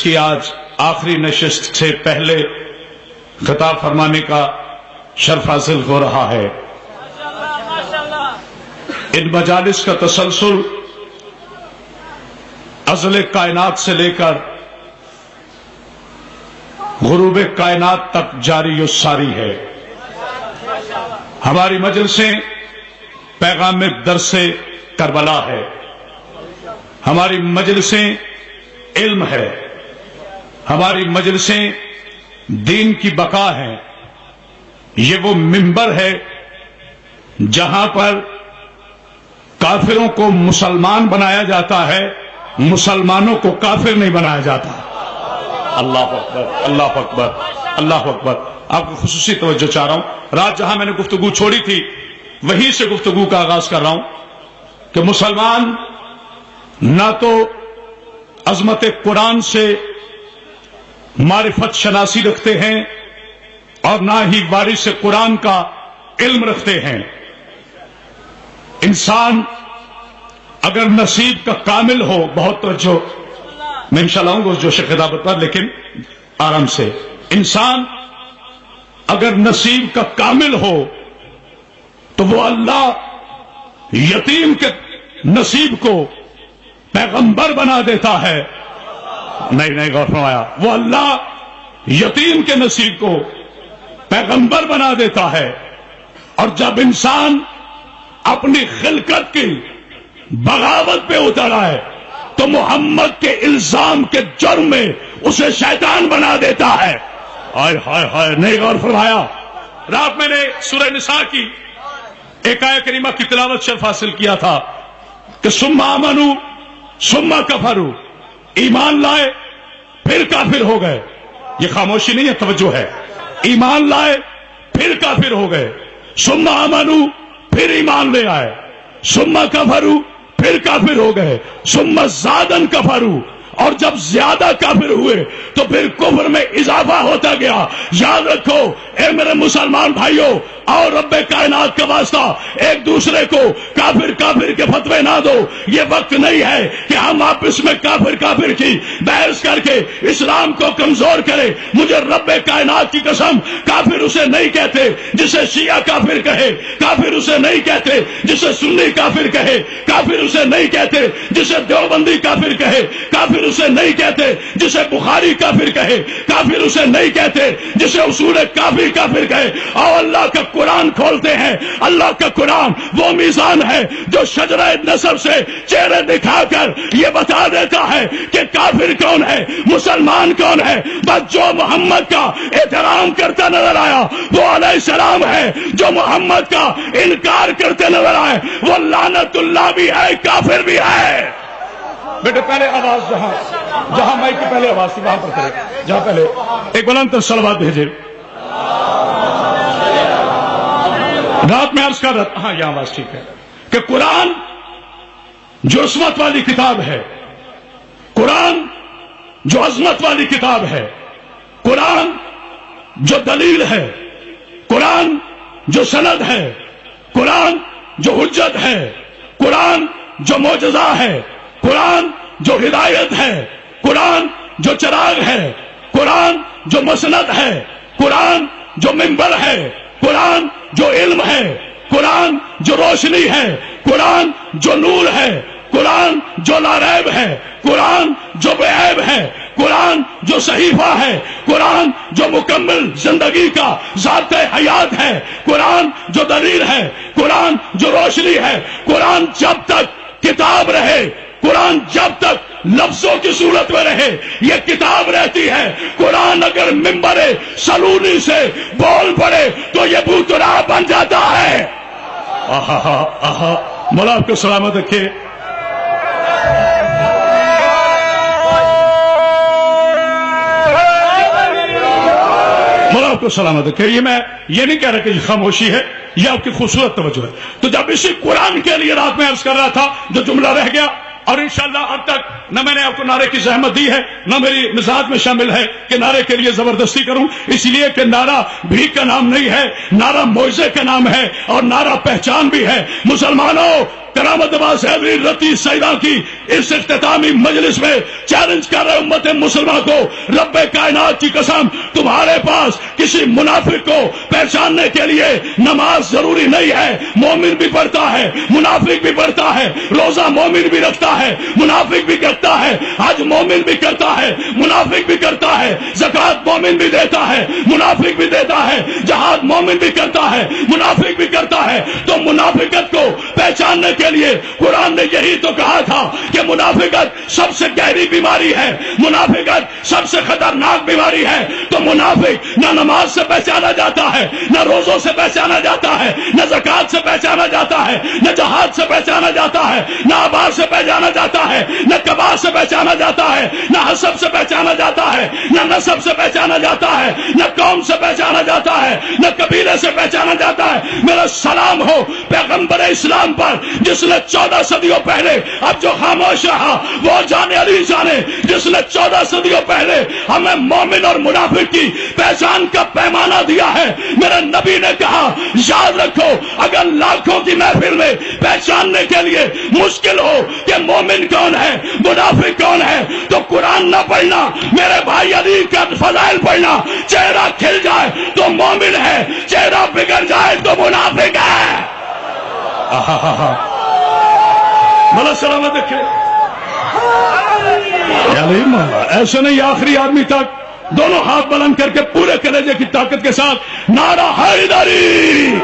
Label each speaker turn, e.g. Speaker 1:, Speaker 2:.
Speaker 1: کی آج آخری نشست سے پہلے خطاب فرمانے کا شرف حاصل ہو رہا ہے. ان مجالس کا تسلسل ازل کائنات سے لے کر غروب کائنات تک جاری و ساری ہے. ہماری مجلسیں پیغام درس کربلا ہے، ہماری مجلسیں علم ہے، ہماری مجلسیں دین کی بقا ہے. یہ وہ منبر ہے جہاں پر کافروں کو مسلمان بنایا جاتا ہے، مسلمانوں کو کافر نہیں بنایا جاتا. اللہ اکبر، اللہ اکبر، اللہ اکبر. آپ کو خصوصی توجہ چاہ رہا ہوں. رات جہاں میں نے گفتگو چھوڑی تھی وہیں سے گفتگو کا آغاز کر رہا ہوں کہ مسلمان نہ تو عظمت قرآن سے معرفت شناسی رکھتے ہیں اور نہ ہی وارث قرآن کا علم رکھتے ہیں. انسان اگر نصیب کا کامل ہو، بہت توجہ، میں انشاءاللہ آؤں گا اس جوش خطابت پر لیکن آرام سے. انسان اگر نصیب کا کامل ہو تو وہ اللہ یتیم کے نصیب کو پیغمبر بنا دیتا ہے. نہیں غور فرمایا. وہ اللہ یتیم کے نصیب کو پیغمبر بنا دیتا ہے. اور جب انسان اپنی خلقت کی بغاوت پہ اتر آئے تو محمد کے الزام کے جرم میں اسے شیطان بنا دیتا ہے. ہائے ہائے ہائے، نہیں غور فرمایا. رات میں نے سورہ نساء کی ایک آیت کریمہ کی تلاوت شرف حاصل کیا تھا کہ ثم آمنوا ثم کفروا، ایمان لائے پھر کافر ہو گئے. یہ خاموشی نہیں ہے، توجہ ہے. ایمان لائے پھر کافر ہو گئے. ثم آمنوا، پھر ایمان لے آئے. ثم کفروا، پھر کافر ہو گئے. ثم زادن کفروا، اور جب زیادہ کافر ہوئے تو پھر کفر میں اضافہ ہوتا گیا. یاد رکھو اے میرے مسلمان بھائیوں اور رب کائنات کا واسطہ، ایک دوسرے کو کافر کافر کے فتوے نہ دو. یہ وقت نہیں ہے کہ ہم آپس میں کافر کافر کی بحث کر کے اسلام کو کمزور کرے. مجھے رب کائنات کی قسم، کافر اسے نہیں کہتے جسے شیعہ کافر کہے، کافر اسے نہیں کہتے جسے سنی کافر کہے، کافر اسے نہیں کہتے جسے دیوبندی کافر کہے، کافر اسے نہیں کہتے جسے بخاری کافر کہے، کافر اسے نہیں کہتے جسے اصول کافر کافر کہے. اور اللہ کا قرآن کھولتے ہیں. اللہ کا قرآن وہ میزان ہے جو شجرہ نسب سے چہرے دکھا کر یہ بتا دیتا ہے کہ کافر کون ہے، مسلمان کون ہے. بس جو محمد کا احترام کرتا نظر آیا وہ علیہ السلام ہے، جو محمد کا انکار کرتے نظر آئے وہ لعنت اللہ بھی ہے، کافر بھی ہے. بیٹے پہلے آواز جہاں مائک کی پہلے آواز تھی وہاں پر کرے، جہاں پہلے ایک بلند تر صلوات بھیجے. رات میں عرض کر رہا، ہاں یہ آواز ٹھیک ہے، کہ قرآن جو عصمت والی کتاب ہے، قرآن جو عظمت والی کتاب ہے، قرآن جو دلیل ہے، قرآن جو سند ہے، قرآن جو حجت ہے، قرآن جو معجزہ ہے، قرآن جو ہدایت ہے، قرآن جو چراغ ہے، قرآن جو مسند ہے، قرآن جو منبر ہے، قرآن جو علم ہے، قرآن جو روشنی ہے، قرآن جو نور ہے، قرآن جو لا ریب ہے، قرآن جو بے عیب ہے، قرآن جو صحیفہ ہے، قرآن جو مکمل زندگی کا ذات حیات ہے، قرآن جو دلیل ہے، قرآن جو روشنی ہے. قرآن جب تک کتاب رہے، قرآن جب تک لفظوں کی صورت میں رہے یہ کتاب رہتی ہے. قرآن اگر منبر سلونی سے بول پڑے تو یہ بوترا بن جاتا ہے. مولا آپ کو سلامت رکھے. مولا آپ کو سلامت رکھے. یہ میں یہ نہیں کہہ رہا کہ یہ خاموشی ہے، یہ آپ کی خوبصورت توجہ ہے. تو جب اسی قرآن کے لیے رات میں عرض کر رہا تھا جو جملہ رہ گیا، اور انشاءاللہ اب تک نہ میں نے آپ کو نعرے کی زحمت دی ہے، نہ میری مزاج میں شامل ہے کہ نعرے کے لیے زبردستی کروں، اس لیے کہ نعرہ بھی کا نام نہیں ہے، نعرہ معجزے کا نام ہے اور نعرہ پہچان بھی ہے. مسلمانوں کرامت باز حیدری رتی سیدہ کی اس اختتامی مجلس میں چیلنج کر رہے امت مسلمہ کو، رب کائنات کی قسم تمہارے پاس کسی منافق کو پہچاننے کے لیے نماز ضروری نہیں ہے، مومن بھی پڑھتا ہے، منافق بھی پڑھتا ہے، روزہ مومن بھی رکھتا ہے، منافق بھی کرتا ہے، حج مومن بھی کرتا ہے، منافق بھی کرتا ہے، زکات مومن بھی دیتا ہے، منافق بھی دیتا ہے، جہاد مومن بھی کرتا ہے، منافق بھی کرتا ہے۔ تو منافقت کو پہچاننے کے لیے قرآن نے یہی تو کہا تھا کہ منافقت سب سے گہری بیماری ہے، منافقت سب سے خطرناک بیماری ہے۔ تو منافق نہ نماز سے پہچانا جاتا ہے، نہ روزوں سے پہچانا جاتا ہے، نہ زکات سے پہچانا جاتا ہے، نہ جہاد سے پہچانا جاتا ہے، نہ آبار سے پہچانا جاتا ہے، نہ کبار سے پہچانا جاتا ہے، نہ حسب سے پہچانا جاتا ہے، نہ نسب سے پہچانا جاتا ہے، نہ قوم سے پہچانا جاتا ہے، نہ قبیلے سے پہچانا جاتا ہے۔ میرا سلام ہو پیغمبر اسلام پر جس نے 14 صدیوں پہلے، اب جو خاموش رہا وہ جانے علی جانے، جس نے 14 صدیوں پہلے ہمیں مومن اور منافق کی پہچان کا پیمانہ دیا ہے۔ میرے نبی نے کہا یاد رکھو اگر لاکھوں کی محفل میں پہچاننے کے لیے مشکل ہو کہ مومن کون ہے منافق کون ہے تو قرآن نہ پڑھنا، میرے بھائی علی کا فضائل پڑھنا۔ چہرہ کھل جائے تو مومن ہے، چہرہ بگڑ جائے تو منافق ہے۔ بلا سلامت رکھے ایسے نہیں، آخری آدمی تک دونوں ہاتھ بلند کر کے پورے کلیجے کی طاقت کے ساتھ نعرہ حیدری۔